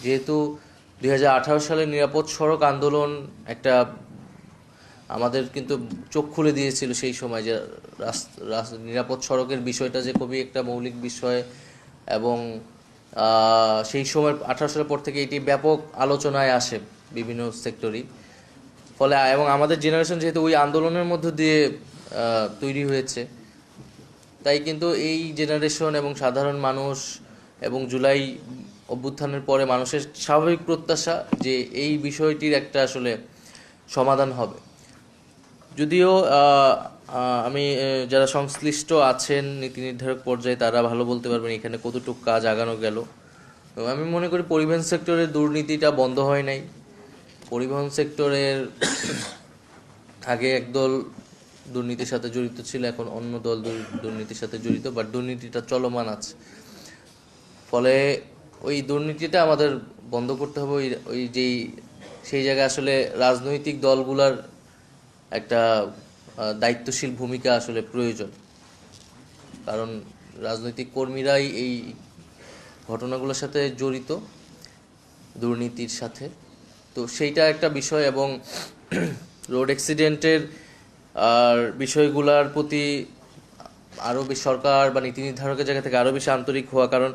যেহেতু 2018 সালে নিরাপদ সড়ক আন্দোলন একটা আমাদের কিন্তু চোখ খুলে দিয়েছিল সেই সময়, যে নিরাপদ সড়কের বিষয়টা যে খুবই একটা মৌলিক বিষয়, এবং সেই সময় 18 সালের পর থেকে এটি ব্যাপক আলোচনায় আসে বিভিন্ন সেক্টরই। ফলে এবং আমাদের জেনারেশন যেহেতু ওই আন্দোলনের মধ্য দিয়ে তৈরি হয়েছে, তাই কিন্তু এই জেনারেশন এবং সাধারণ মানুষ এবং জুলাই অভ্যুত্থানের পরে মানুষের স্বাভাবিক প্রত্যাশা যে এই বিষয়টির একটা আসলে সমাধান হবে। যদিও আমি যারা সংশ্লিষ্ট আছেন নীতি নির্ধারক পর্যায়ে তারা ভালো বলতে পারবেন এখানে কতটুকু কাজ আগানো গেল। আমি মনে করি পরিবহন সেক্টরের দুর্নীতিটা বন্ধ হয় নাই। পরিবহন সেক্টরের আগে একদল দুর্নীতির সাথে জড়িত ছিল, এখন অন্য দল দুর্নীতির সাথে জড়িত, বাট দুর্নীতিটা চলমান আছে। ফলে ওই দুর্নীতিটা আমাদের বন্ধ করতে হবে। ওই যেই সেই জায়গায় আসলে রাজনৈতিক দলগুলার একটা দায়িত্বশীল ভূমিকা আসলে প্রয়োজন, কারণ রাজনৈতিক কর্মীরাই এই ঘটনাগুলোর সাথে জড়িত, দুর্নীতির সাথে। তো সেইটা একটা বিষয়, এবং রোড অ্যাক্সিডেন্টের আর বিষয়গুলোর প্রতি আরও বেশি সরকার বা নীতি নির্ধারকের জায়গা থেকে আরও বেশি আন্তরিক হওয়া। কারণ